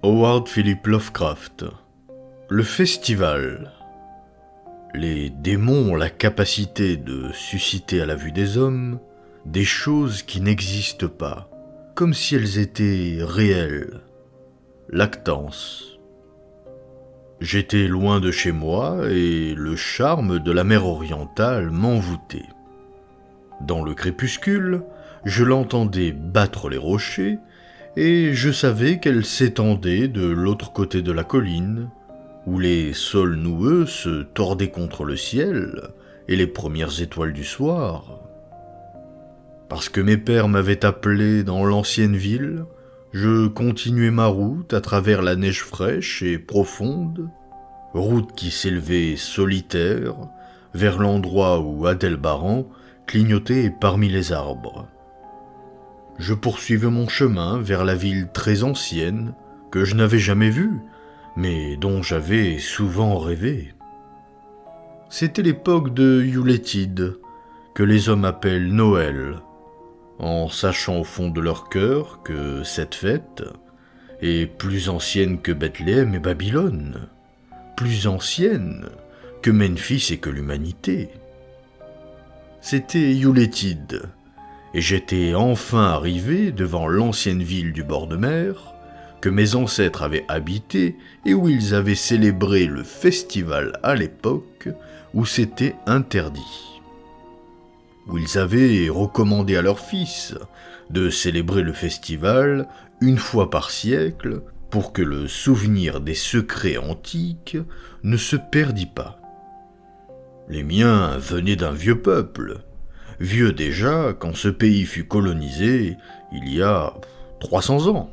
Howard Philip Lovecraft. Le festival. Les démons ont la capacité de susciter à la vue des hommes des choses qui n'existent pas, comme si elles étaient réelles. Lactance. J'étais loin de chez moi et le charme de la mer orientale m'envoûtait. Dans le crépuscule, je l'entendais battre les rochers et je savais qu'elle s'étendait de l'autre côté de la colline, où les saules noueux se tordaient contre le ciel et les premières étoiles du soir. Parce que mes pères m'avaient appelé dans l'ancienne ville, je continuais ma route à travers la neige fraîche et profonde, route qui s'élevait solitaire vers l'endroit où Adalbaran clignotait parmi les arbres. Je poursuivais mon chemin vers la ville très ancienne que je n'avais jamais vue, mais dont j'avais souvent rêvé. C'était l'époque de Yuletide, que les hommes appellent Noël, en sachant au fond de leur cœur que cette fête est plus ancienne que Bethléem et Babylone, plus ancienne que Memphis et que l'humanité. C'était Yuletide, et j'étais enfin arrivé devant l'ancienne ville du bord de mer que mes ancêtres avaient habitée et où ils avaient célébré le festival à l'époque où c'était interdit. Où ils avaient recommandé à leurs fils de célébrer le festival une fois par siècle pour que le souvenir des secrets antiques ne se perdît pas. Les miens venaient d'un vieux peuple, vieux déjà quand ce pays fut colonisé il y a 300 ans.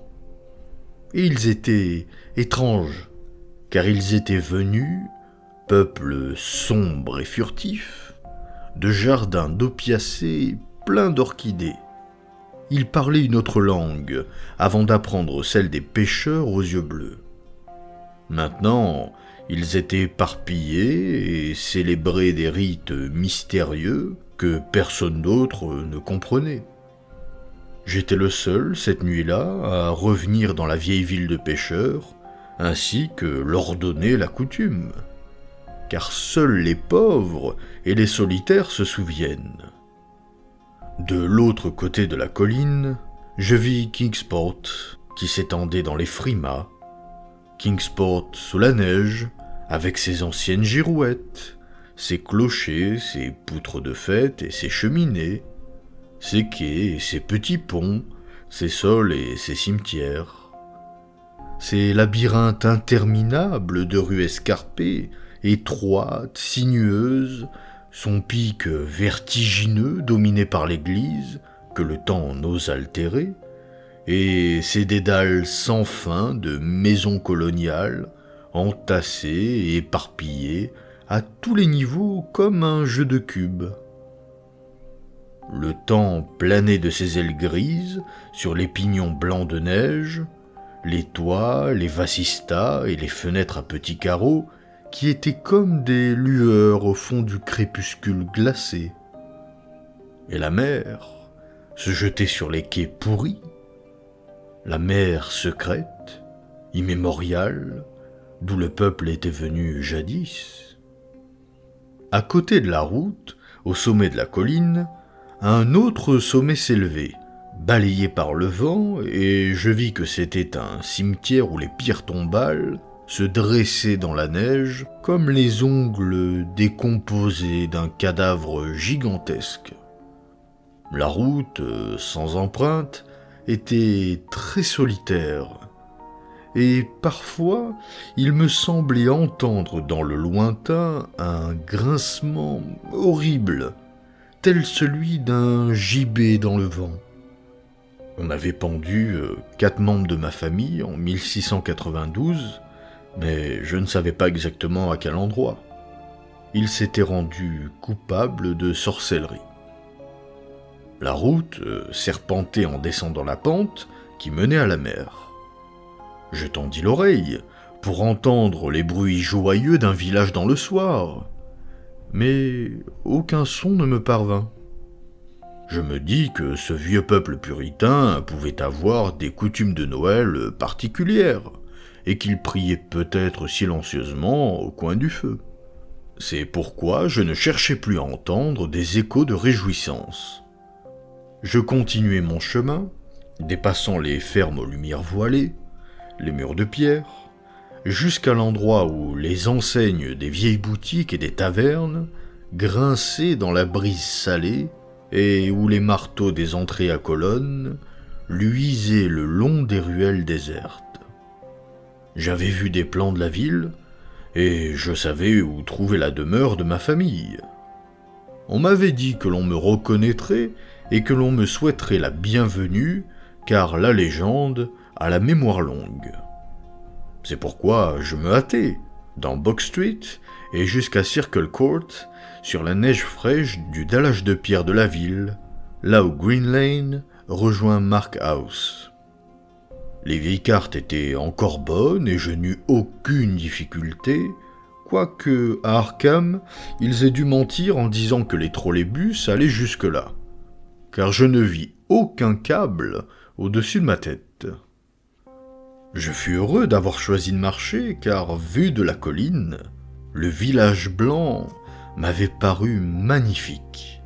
Et ils étaient étranges, car ils étaient venus, peuple sombre et furtif, de jardins d'opiacés pleins d'orchidées. Ils parlaient une autre langue avant d'apprendre celle des pêcheurs aux yeux bleus. Maintenant, ils étaient éparpillés et célébraient des rites mystérieux que personne d'autre ne comprenait. J'étais le seul, cette nuit-là, à revenir dans la vieille ville de pêcheurs, ainsi que l'ordonnait la coutume. Car seuls les pauvres et les solitaires se souviennent. De l'autre côté de la colline, je vis Kingsport, qui s'étendait dans les frimas. Kingsport sous la neige, avec ses anciennes girouettes, ses clochers, ses poutres de fête et ses cheminées, ses quais et ses petits ponts, ses sols et ses cimetières. Ces labyrinthes interminables de rues escarpées, étroites, sinueuses, son pic vertigineux dominé par l'église, que le temps n'ose altérer, et ses dédales sans fin de maisons coloniales, entassées et éparpillées à tous les niveaux comme un jeu de cubes. Le temps planait de ses ailes grises sur les pignons blancs de neige, les toits, les vasistas et les fenêtres à petits carreaux qui étaient comme des lueurs au fond du crépuscule glacé. Et la mer se jetait sur les quais pourris, la mer secrète, immémoriale, d'où le peuple était venu jadis. À côté de la route, au sommet de la colline, un autre sommet s'élevait, balayé par le vent, et je vis que c'était un cimetière où les pierres tombales se dressaient dans la neige comme les ongles décomposés d'un cadavre gigantesque. La route, sans empreinte, était très solitaire, et parfois il me semblait entendre dans le lointain un grincement horrible, tel celui d'un gibet dans le vent. On avait pendu 4 membres de ma famille en 1692, mais je ne savais pas exactement à quel endroit. Ils s'étaient rendus coupables de sorcellerie. La route serpentait en descendant la pente qui menait à la mer. Je tendis l'oreille pour entendre les bruits joyeux d'un village dans le soir, mais aucun son ne me parvint. Je me dis que ce vieux peuple puritain pouvait avoir des coutumes de Noël particulières, et qu'il priait peut-être silencieusement au coin du feu. C'est pourquoi je ne cherchais plus à entendre des échos de réjouissance. Je continuai mon chemin, dépassant les fermes aux lumières voilées, les murs de pierre, jusqu'à l'endroit où les enseignes des vieilles boutiques et des tavernes grinçaient dans la brise salée et où les marteaux des entrées à colonnes luisaient le long des ruelles désertes. J'avais vu des plans de la ville, et je savais où trouver la demeure de ma famille. On m'avait dit que l'on me reconnaîtrait et que l'on me souhaiterait la bienvenue, car la légende a la mémoire longue. C'est pourquoi je me hâtai, dans Box Street et jusqu'à Circle Court, sur la neige fraîche du dallage de pierre de la ville, là où Green Lane rejoint Mark House. Les vieilles cartes étaient encore bonnes et je n'eus aucune difficulté, quoique à Arkham, ils aient dû mentir en disant que les trolleybus allaient jusque-là, car je ne vis aucun câble au-dessus de ma tête. Je fus heureux d'avoir choisi de marcher, car, vu de la colline, le village blanc m'avait paru magnifique.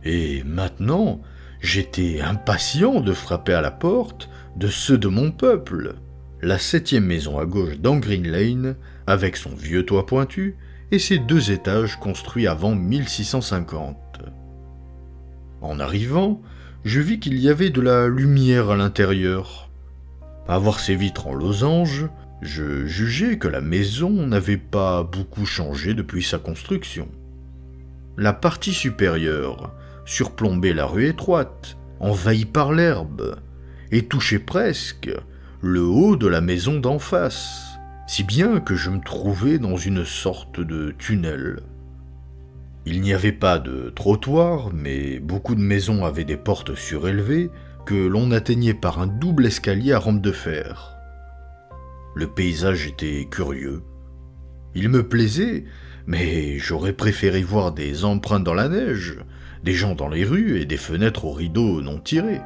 Et maintenant, j'étais impatient de frapper à la porte de ceux de mon peuple, la 7e maison à gauche dans Green Lane, avec son vieux toit pointu et ses 2 étages construits avant 1650. En arrivant, je vis qu'il y avait de la lumière à l'intérieur. À voir ses vitres en losange, je jugeai que la maison n'avait pas beaucoup changé depuis sa construction. La partie supérieure surplombait la rue étroite, envahie par l'herbe, et touchait presque le haut de la maison d'en face, si bien que je me trouvais dans une sorte de tunnel. Il n'y avait pas de trottoir, mais beaucoup de maisons avaient des portes surélevées que l'on atteignait par un double escalier à rampe de fer. Le paysage était curieux. Il me plaisait, mais j'aurais préféré voir des empreintes dans la neige, des gens dans les rues et des fenêtres aux rideaux non tirés.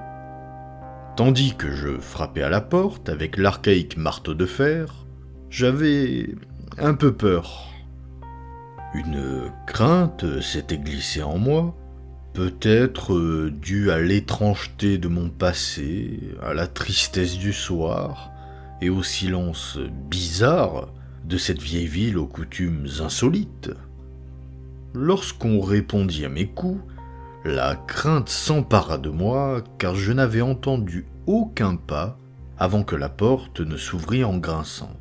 Tandis que je frappais à la porte avec l'archaïque marteau de fer, j'avais un peu peur. Une crainte s'était glissée en moi, peut-être due à l'étrangeté de mon passé, à la tristesse du soir et au silence bizarre de cette vieille ville aux coutumes insolites. Lorsqu'on répondit à mes coups, la crainte s'empara de moi, car je n'avais entendu aucun pas avant que la porte ne s'ouvrît en grinçant.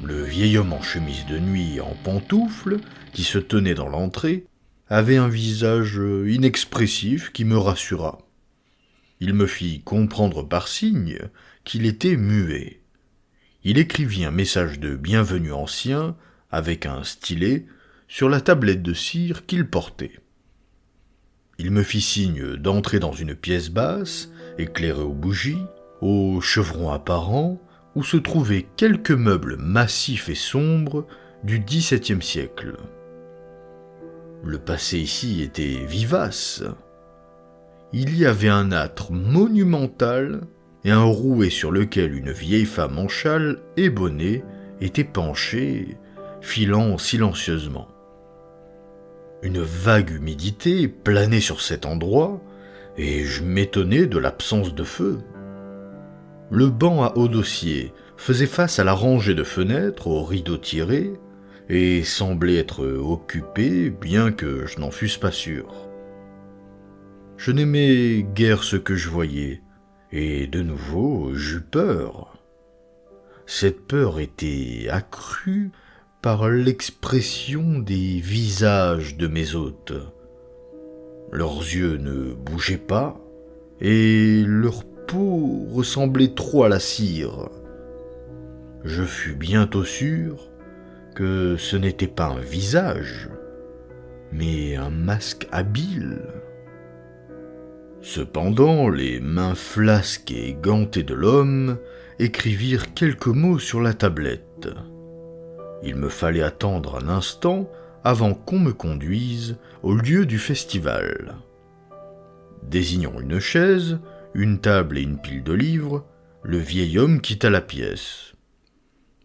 Le vieil homme en chemise de nuit et en pantoufles, qui se tenait dans l'entrée, avait un visage inexpressif qui me rassura. Il me fit comprendre par signe qu'il était muet. Il écrivit un message de bienvenue ancien, avec un stylet, sur la tablette de cire qu'il portait. Il me fit signe d'entrer dans une pièce basse, éclairée aux bougies, aux chevrons apparents, où se trouvaient quelques meubles massifs et sombres du XVIIe siècle. Le passé ici était vivace. Il y avait un âtre monumental et un rouet sur lequel une vieille femme en châle et bonnet était penchée, filant silencieusement. Une vague humidité planait sur cet endroit, et je m'étonnais de l'absence de feu. Le banc à haut dossier faisait face à la rangée de fenêtres aux rideaux tirés, et semblait être occupé, bien que je n'en fusse pas sûr. Je n'aimais guère ce que je voyais, et de nouveau j'eus peur. Cette peur était accrue par l'expression des visages de mes hôtes. Leurs yeux ne bougeaient pas, et leur peau ressemblait trop à la cire. Je fus bientôt sûr que ce n'était pas un visage, mais un masque habile. Cependant, les mains flasques et gantées de l'homme écrivirent quelques mots sur la tablette. Il me fallait attendre un instant avant qu'on me conduise au lieu du festival. Désignant une chaise, une table et une pile de livres, le vieil homme quitta la pièce.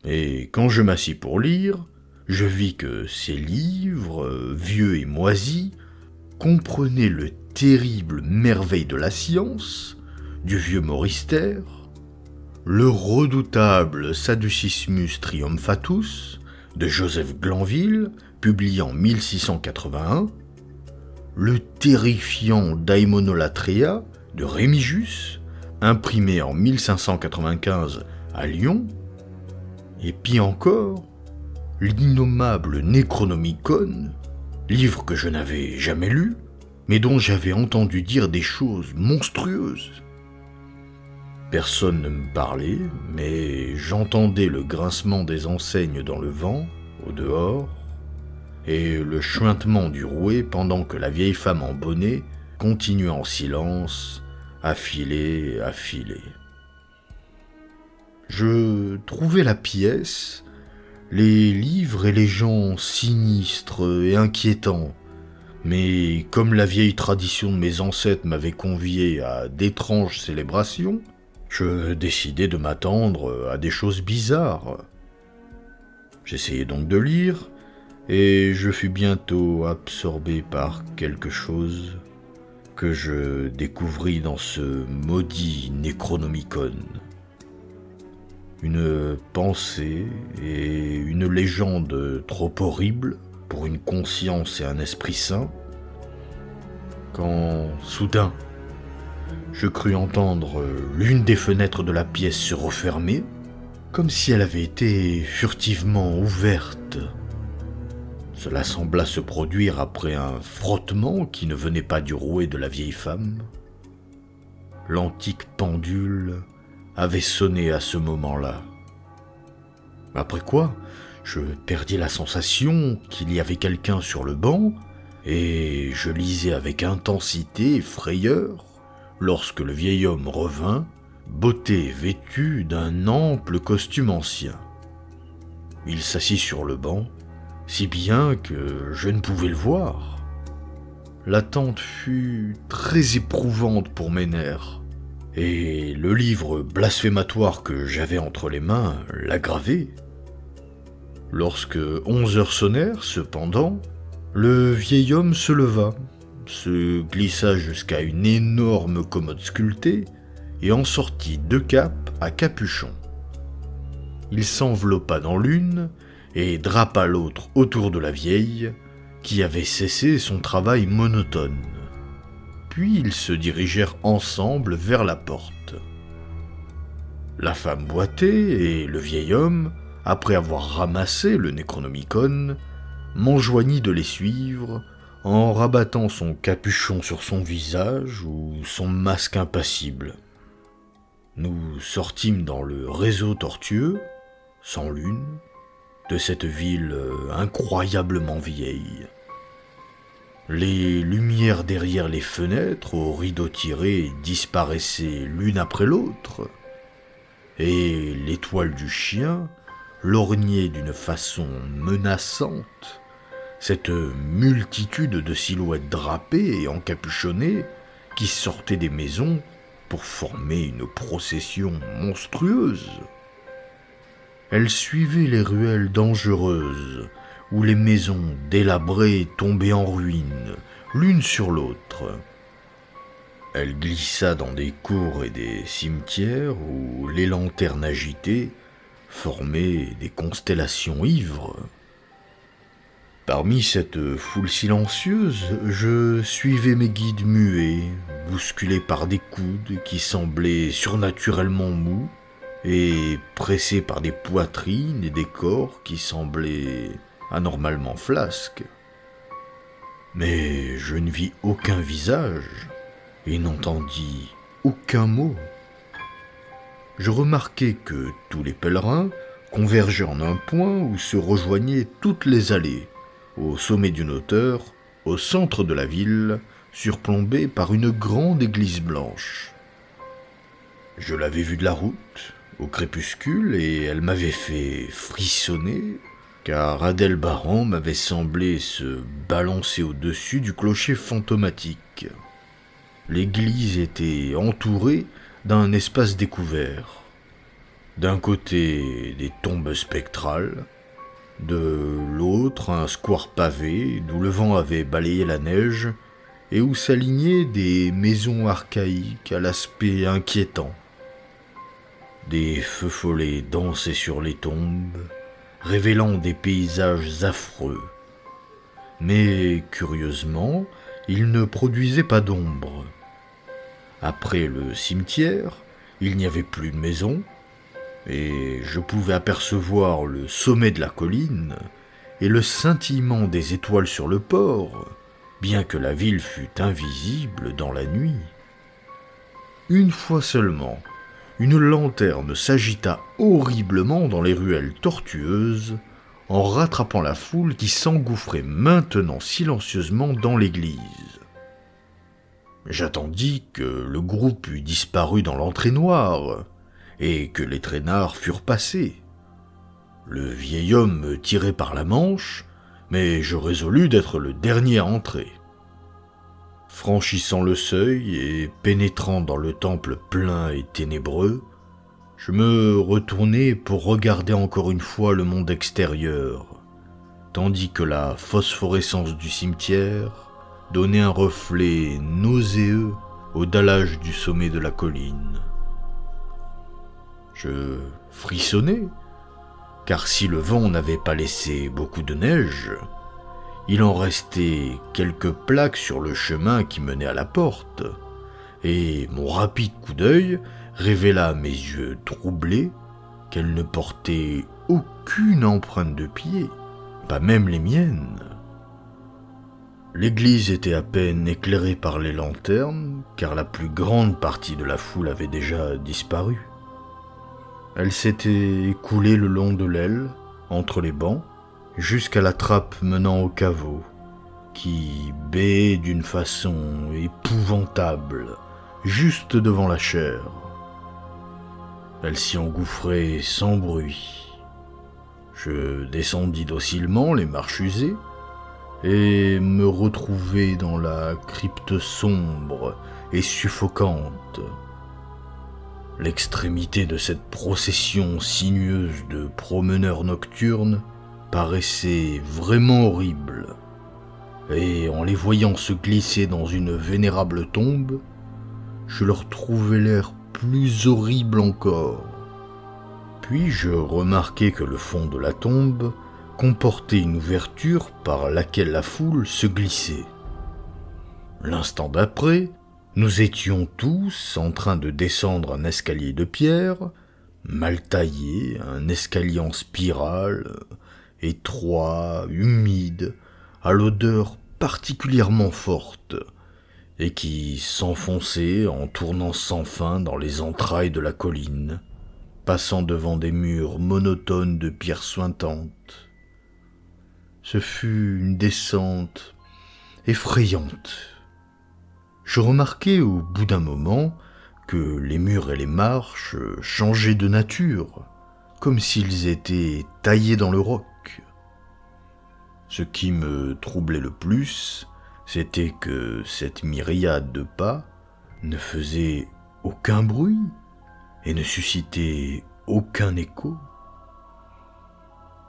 Et quand je m'assis pour lire, je vis que ces livres, vieux et moisis, comprenaient le terrible merveille de la science, du vieux Morister, le redoutable Sadducismus Triumphatus de Joseph Glanville, publié en 1681, le terrifiant Daimonolatria de Rémigius, imprimé en 1595 à Lyon, et puis encore, l'innommable Necronomicon, livre que je n'avais jamais lu, mais dont j'avais entendu dire des choses monstrueuses. Personne ne me parlait, mais j'entendais le grincement des enseignes dans le vent, au dehors, et le chuintement du rouet pendant que la vieille femme en bonnet continuait en silence à filer, à filer. Je trouvais la pièce, les livres et les gens sinistres et inquiétants, mais comme la vieille tradition de mes ancêtres m'avait convié à d'étranges célébrations, je décidai de m'attendre à des choses bizarres. J'essayai donc de lire, et je fus bientôt absorbé par quelque chose que je découvris dans ce maudit Necronomicon. Une pensée et une légende trop horribles pour une conscience et un esprit sain, quand, soudain, je crus entendre l'une des fenêtres de la pièce se refermer, comme si elle avait été furtivement ouverte. Cela sembla se produire après un frottement qui ne venait pas du rouet de la vieille femme. L'antique pendule avait sonné à ce moment-là. Après quoi, je perdis la sensation qu'il y avait quelqu'un sur le banc, et je lisais avec intensité et frayeur lorsque le vieil homme revint, botté vêtu d'un ample costume ancien. Il s'assit sur le banc, si bien que je ne pouvais le voir. L'attente fut très éprouvante pour mes nerfs, et le livre blasphématoire que j'avais entre les mains l'aggravait. Lorsque 11 heures sonnèrent, cependant, le vieil homme se leva, se glissa jusqu'à une énorme commode sculptée et en sortit 2 capes à capuchon. Il s'enveloppa dans l'une et drapa l'autre autour de la vieille, qui avait cessé son travail monotone. Puis ils se dirigèrent ensemble vers la porte. La femme boitait et le vieil homme, après avoir ramassé le Necronomicon, m'enjoignit de les suivre en rabattant son capuchon sur son visage ou son masque impassible. Nous sortîmes dans le réseau tortueux, sans lune, de cette ville incroyablement vieille. Les lumières derrière les fenêtres aux rideaux tirés disparaissaient l'une après l'autre, et l'étoile du chien lorgnait d'une façon menaçante cette multitude de silhouettes drapées et encapuchonnées qui sortaient des maisons pour former une procession monstrueuse. Elle suivait les ruelles dangereuses où les maisons délabrées tombaient en ruines, l'une sur l'autre. Elle glissa dans des cours et des cimetières où les lanternes agitées formaient des constellations ivres. Parmi cette foule silencieuse, je suivais mes guides muets, bousculés par des coudes qui semblaient surnaturellement mous, et pressés par des poitrines et des corps qui semblaient anormalement flasques. Mais je ne vis aucun visage et n'entendis aucun mot. Je remarquai que tous les pèlerins convergeaient en un point où se rejoignaient toutes les allées, au sommet d'une hauteur, au centre de la ville, surplombée par une grande église blanche. Je l'avais vue de la route, au crépuscule, et elle m'avait fait frissonner car Adelbaran m'avait semblé se balancer au-dessus du clocher fantomatique. L'église était entourée d'un espace découvert. D'un côté, des tombes spectrales, de l'autre, un square pavé d'où le vent avait balayé la neige et où s'alignaient des maisons archaïques à l'aspect inquiétant. Des feux follets dansaient sur les tombes, révélant des paysages affreux. Mais, curieusement, ils ne produisaient pas d'ombre. Après le cimetière, il n'y avait plus de maison, et je pouvais apercevoir le sommet de la colline et le scintillement des étoiles sur le port, bien que la ville fût invisible dans la nuit. Une fois seulement, une lanterne s'agita horriblement dans les ruelles tortueuses, en rattrapant la foule qui s'engouffrait maintenant silencieusement dans l'église. J'attendis que le groupe eût disparu dans l'entrée noire, et que les traînards furent passés. Le vieil homme me tirait par la manche, mais je résolus d'être le dernier à entrer. Franchissant le seuil et pénétrant dans le temple plein et ténébreux, je me retournai pour regarder encore une fois le monde extérieur, tandis que la phosphorescence du cimetière donnait un reflet nauséeux au dallage du sommet de la colline. Je frissonnais, car si le vent n'avait pas laissé beaucoup de neige, il en restait quelques plaques sur le chemin qui menait à la porte, et mon rapide coup d'œil révéla à mes yeux troublés qu'elle ne portait aucune empreinte de pied, pas même les miennes. L'église était à peine éclairée par les lanternes, car la plus grande partie de la foule avait déjà disparu. Elle s'était écoulée le long de l'aile, entre les bancs, jusqu'à la trappe menant au caveau, qui béait d'une façon épouvantable, juste devant la chaire. Elle s'y engouffrait sans bruit. Je descendis docilement les marches usées, et me retrouvai dans la crypte sombre et suffocante. L'extrémité de cette procession sinueuse de promeneurs nocturnes paraissait vraiment horrible, et en les voyant se glisser dans une vénérable tombe, je leur trouvais l'air plus horrible encore. Puis je remarquai que le fond de la tombe comportait une ouverture par laquelle la foule se glissait. L'instant d'après, nous étions tous en train de descendre un escalier de pierre, mal taillé, un escalier en spirale, étroit, humide, à l'odeur particulièrement forte, et qui s'enfonçait en tournant sans fin dans les entrailles de la colline, passant devant des murs monotones de pierres suintantes. Ce fut une descente effrayante. Je remarquai au bout d'un moment que les murs et les marches changeaient de nature, comme s'ils étaient taillés dans le roc. Ce qui me troublait le plus, c'était que cette myriade de pas ne faisait aucun bruit et ne suscitait aucun écho.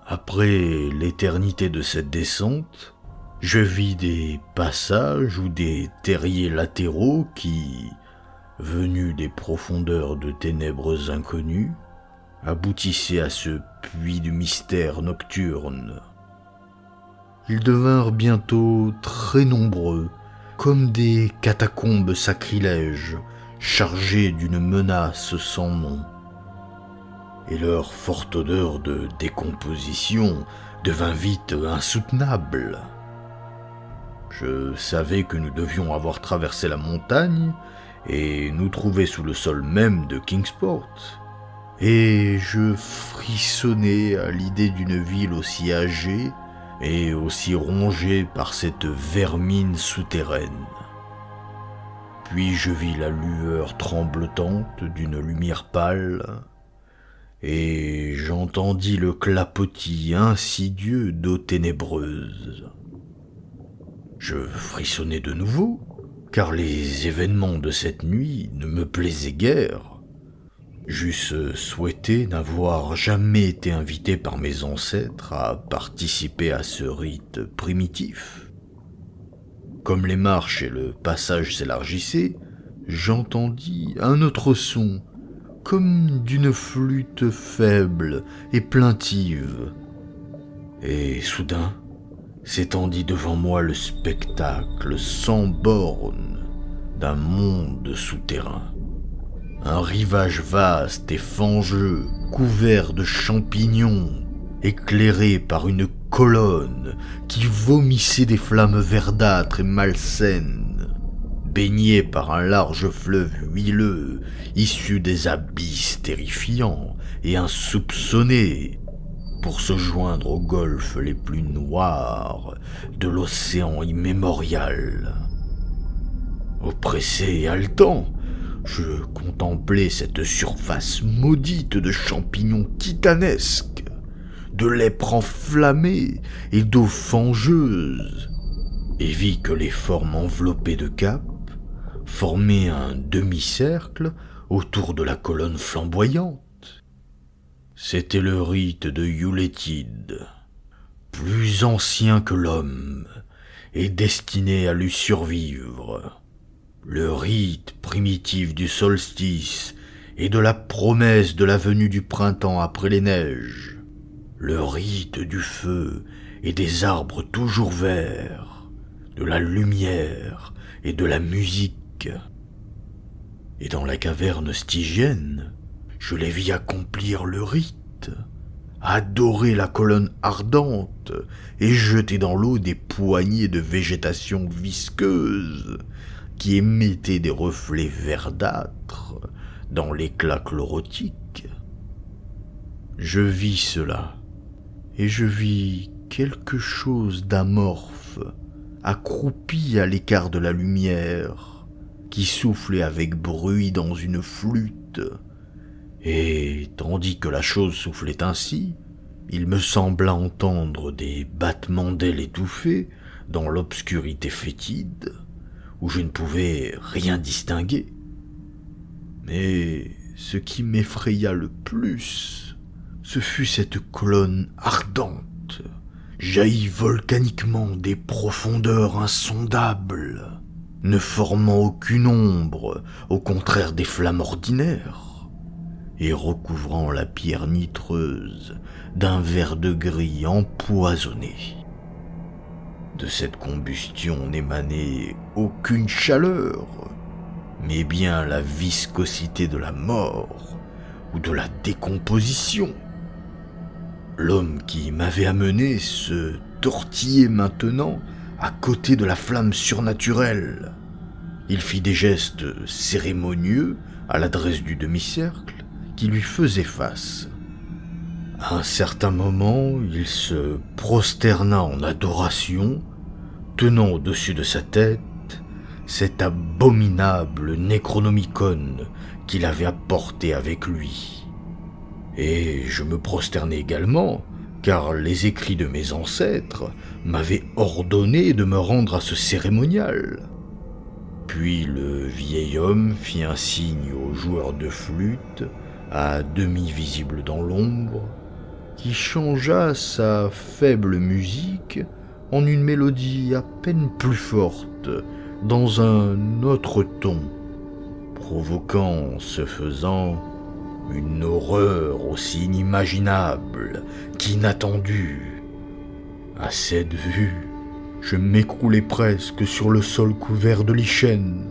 Après l'éternité de cette descente, je vis des passages ou des terriers latéraux qui, venus des profondeurs de ténèbres inconnues, aboutissaient à ce puits du mystère nocturne. Ils devinrent bientôt très nombreux, comme des catacombes sacrilèges, chargées d'une menace sans nom. Et leur forte odeur de décomposition devint vite insoutenable. Je savais que nous devions avoir traversé la montagne et nous trouver sous le sol même de Kingsport, et je frissonnais à l'idée d'une ville aussi âgée et aussi rongée par cette vermine souterraine. Puis je vis la lueur tremblotante d'une lumière pâle, et j'entendis le clapotis insidieux d'eau ténébreuse. Je frissonnai de nouveau, car les événements de cette nuit ne me plaisaient guère. J'eusse souhaité n'avoir jamais été invité par mes ancêtres à participer à ce rite primitif. Comme les marches et le passage s'élargissaient, j'entendis un autre son, comme d'une flûte faible et plaintive. Et soudain, s'étendit devant moi le spectacle sans bornes d'un monde souterrain. Un rivage vaste et fangeux, couvert de champignons, éclairé par une colonne qui vomissait des flammes verdâtres et malsaines, baigné par un large fleuve huileux, issu des abysses terrifiants et insoupçonnés, pour se joindre aux golfes les plus noirs de l'océan immémorial. Oppressé et haletant, je contemplais cette surface maudite de champignons titanesques, de lèpre enflammée et d'eau fangeuse, et vis que les formes enveloppées de capes formaient un demi-cercle autour de la colonne flamboyante. C'était le rite de Yuletide, plus ancien que l'homme et destiné à lui survivre. Le rite primitif du solstice et de la promesse de la venue du printemps après les neiges. Le rite du feu et des arbres toujours verts, de la lumière et de la musique. Et dans la caverne stygienne, je les vis accomplir le rite, adorer la colonne ardente et jeter dans l'eau des poignées de végétation visqueuse qui émettaient des reflets verdâtres dans l'éclat chlorotique. Je vis cela, et je vis quelque chose d'amorphe, accroupi à l'écart de la lumière, qui soufflait avec bruit dans une flûte, et tandis que la chose soufflait ainsi, il me sembla entendre des battements d'ailes étouffés dans l'obscurité fétide, où je ne pouvais rien distinguer. Mais ce qui m'effraya le plus, ce fut cette colonne ardente, jaillie volcaniquement des profondeurs insondables, ne formant aucune ombre, au contraire des flammes ordinaires, et recouvrant la pierre nitreuse d'un vert de gris empoisonné. De cette combustion n'émanait aucune chaleur, mais bien la viscosité de la mort ou de la décomposition. L'homme qui m'avait amené se tortillait maintenant à côté de la flamme surnaturelle. Il fit des gestes cérémonieux à l'adresse du demi-cercle qui lui faisait face. À un certain moment, il se prosterna en adoration, tenant au-dessus de sa tête cet abominable Necronomicon qu'il avait apporté avec lui. Et je me prosternai également, car les écrits de mes ancêtres m'avaient ordonné de me rendre à ce cérémonial. Puis le vieil homme fit un signe au joueur de flûte, à demi visible dans l'ombre, qui changea sa faible musique en une mélodie à peine plus forte, dans un autre ton, provoquant, ce faisant, une horreur aussi inimaginable qu'inattendue. À cette vue, je m'écroulai presque sur le sol couvert de lichen,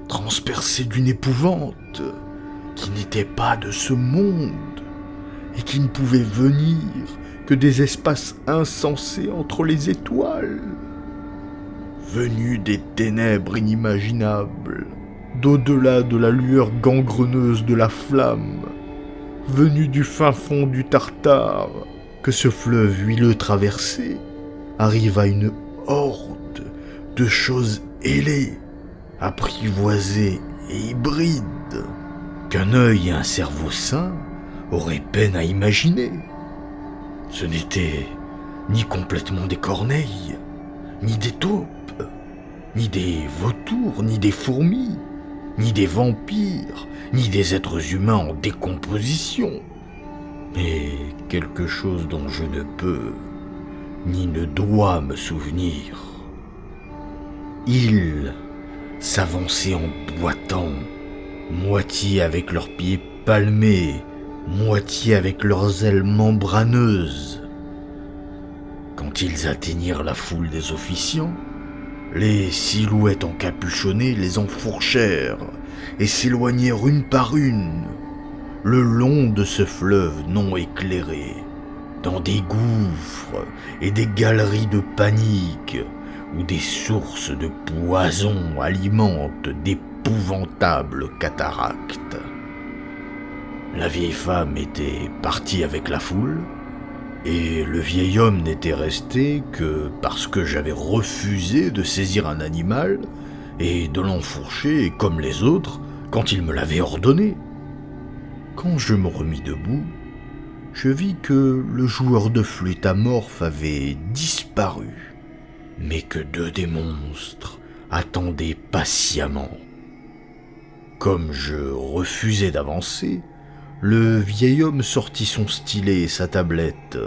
transpercé d'une épouvante qui n'était pas de ce monde et qui ne pouvait venir que des espaces insensés entre les étoiles, venu des ténèbres inimaginables, d'au-delà de la lueur gangreneuse de la flamme, venu du fin fond du Tartare, que ce fleuve huileux traversait, arriva une horde de choses ailées, apprivoisées et hybrides, qu'un œil et un cerveau sain aurait peine à imaginer. Ce n'était ni complètement des corneilles, ni des taupes, ni des vautours, ni des fourmis, ni des vampires, ni des êtres humains en décomposition, mais quelque chose dont je ne peux ni ne dois me souvenir. Ils s'avançaient en boitant, moitié avec leurs pieds palmés, moitié avec leurs ailes membraneuses. Quand ils atteignirent la foule des officiants, les silhouettes encapuchonnées les enfourchèrent et s'éloignèrent une par une, le long de ce fleuve non éclairé, dans des gouffres et des galeries de panique, où des sources de poison alimentent d'épouvantables cataractes. La vieille femme était partie avec la foule, et le vieil homme n'était resté que parce que j'avais refusé de saisir un animal et de l'enfourcher comme les autres quand il me l'avait ordonné. Quand je me remis debout, je vis que le joueur de flûte amorphe avait disparu, mais que deux des monstres attendaient patiemment. Comme je refusais d'avancer, le vieil homme sortit son stylet et sa tablette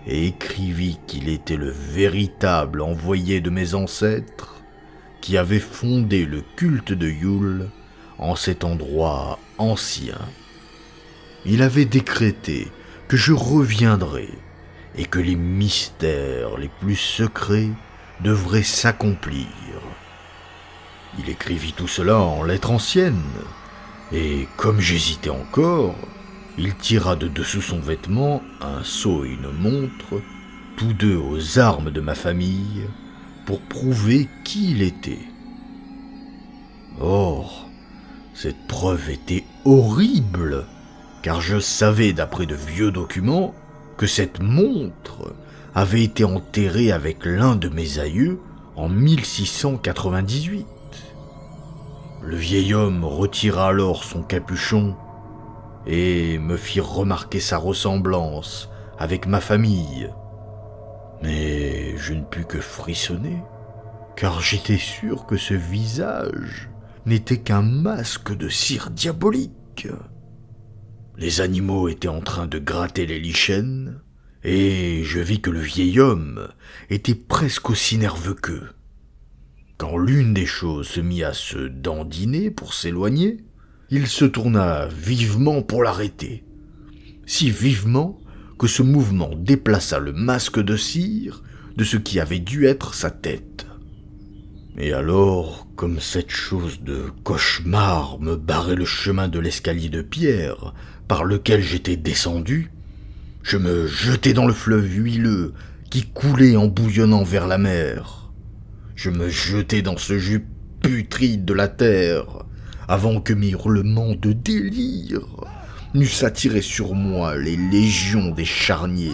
et écrivit qu'il était le véritable envoyé de mes ancêtres qui avait fondé le culte de Yule en cet endroit ancien. Il avait décrété que je reviendrais et que les mystères les plus secrets devraient s'accomplir. Il écrivit tout cela en lettres anciennes, et comme j'hésitais encore, il tira de dessous son vêtement un sceau et une montre, tous deux aux armes de ma famille, pour prouver qui il était. Or, cette preuve était horrible, car je savais d'après de vieux documents que cette montre avait été enterrée avec l'un de mes aïeux en 1698. Le vieil homme retira alors son capuchon et me fit remarquer sa ressemblance avec ma famille. Mais je ne pus que frissonner, car j'étais sûr que ce visage n'était qu'un masque de cire diabolique. Les animaux étaient en train de gratter les lichens, et je vis que le vieil homme était presque aussi nerveux qu'eux. Quand l'une des choses se mit à se dandiner pour s'éloigner, il se tourna vivement pour l'arrêter, si vivement que ce mouvement déplaça le masque de cire de ce qui avait dû être sa tête. Et alors, comme cette chose de cauchemar me barrait le chemin de l'escalier de pierre par lequel j'étais descendu, je me jetai dans le fleuve huileux qui coulait en bouillonnant vers la mer. Je me jetai dans ce jus putride de la terre, avant que mes hurlements de délire n'eussent attiré sur moi les légions des charniers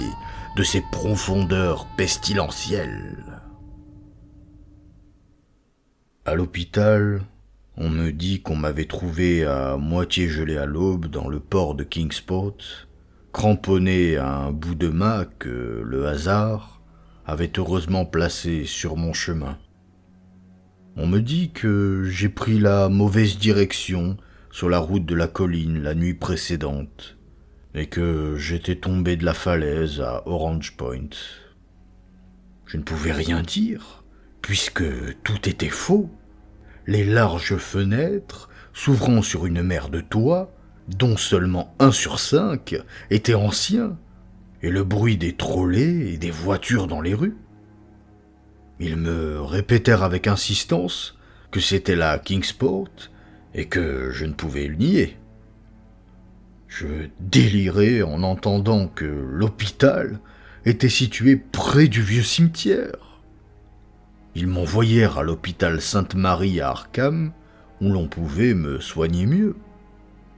de ces profondeurs pestilentielles. À l'hôpital, on me dit qu'on m'avait trouvé à moitié gelé à l'aube dans le port de Kingsport, cramponné à un bout de mât que le hasard avait heureusement placé sur mon chemin. On me dit que j'ai pris la mauvaise direction sur la route de la colline la nuit précédente et que j'étais tombé de la falaise à Orange Point. Je ne pouvais rien dire, puisque tout était faux. Les larges fenêtres s'ouvrant sur une mer de toits, dont seulement 1 sur 5 était ancien, et le bruit des trolleys et des voitures dans les rues. Ils me répétèrent avec insistance que c'était la Kingsport et que je ne pouvais le nier. Je délirais en entendant que l'hôpital était situé près du vieux cimetière. Ils m'envoyèrent à l'hôpital Sainte-Marie à Arkham, où l'on pouvait me soigner mieux.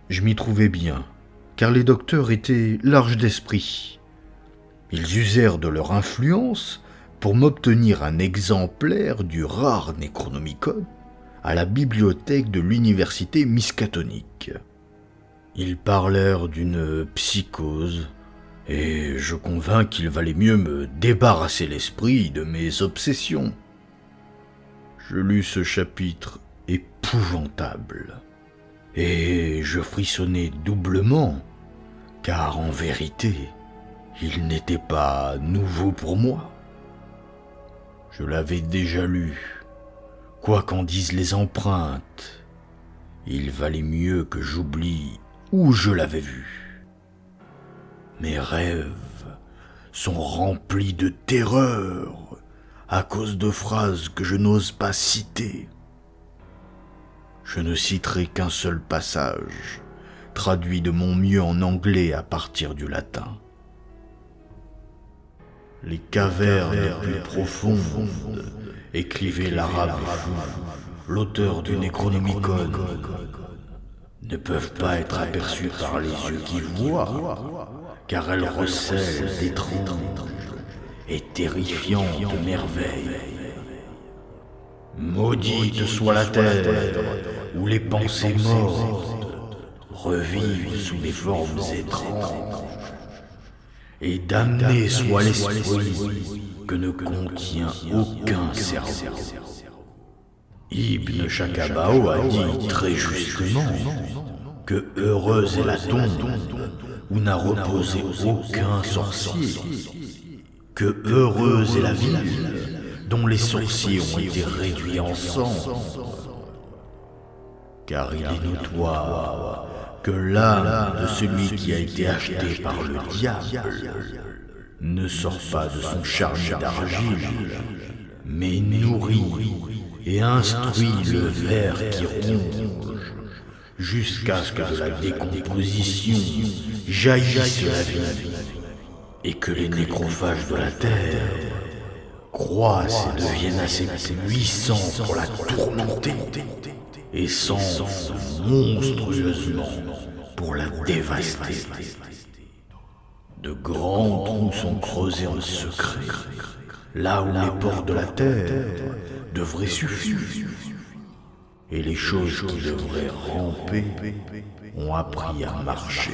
Je m'y trouvais bien, car les docteurs étaient larges d'esprit. Ils usèrent de leur influence pour m'obtenir un exemplaire du rare Necronomicon à la bibliothèque de l'université Miskatonic. Ils parlèrent d'une psychose, et je convins qu'il valait mieux me débarrasser l'esprit de mes obsessions. Je lus ce chapitre épouvantable, et je frissonnai doublement, car en vérité, il n'était pas nouveau pour moi. Je l'avais déjà lu, quoi qu'en disent les empreintes. Il valait mieux que j'oublie où je l'avais vu. Mes rêves sont remplis de terreur à cause de phrases que je n'ose pas citer. Je ne citerai qu'un seul passage, traduit de mon mieux en anglais à partir du latin. Les cavernes les plus profondes, écrivait l'arabe fou, l'auteur du Necronomicon, ne peuvent pas être aperçues par les yeux qui voient, car elles recèlent d'étranges et terrifiantes merveilles. Maudite soit la terre où les pensées mortes revivent sous des formes étranges, et damné soit l'esprit que ne contient aucun cerveau. Ibn Shakabao a dit très justement que heureuse est la tombe où n'a reposé aucun sorcier, que heureuse est la ville dont les sorciers ont été réduits en sang, car il est notoire que l'âme de celui qui a été acheté par le diable ne sort pas de son charnier d'argile, mais nourrit et instruit le ver qui ronge, jusqu'à ce que de la décomposition jaillisse la vie, et que les nécrophages de la terre croissent et deviennent assez puissants pour la tourmenter, et s'enflent monstrueusement pour la dévaster. De grands trous sont creusés en secret, là où les ports de la terre devraient suffire, et les choses qui devraient ramper ont appris à marcher.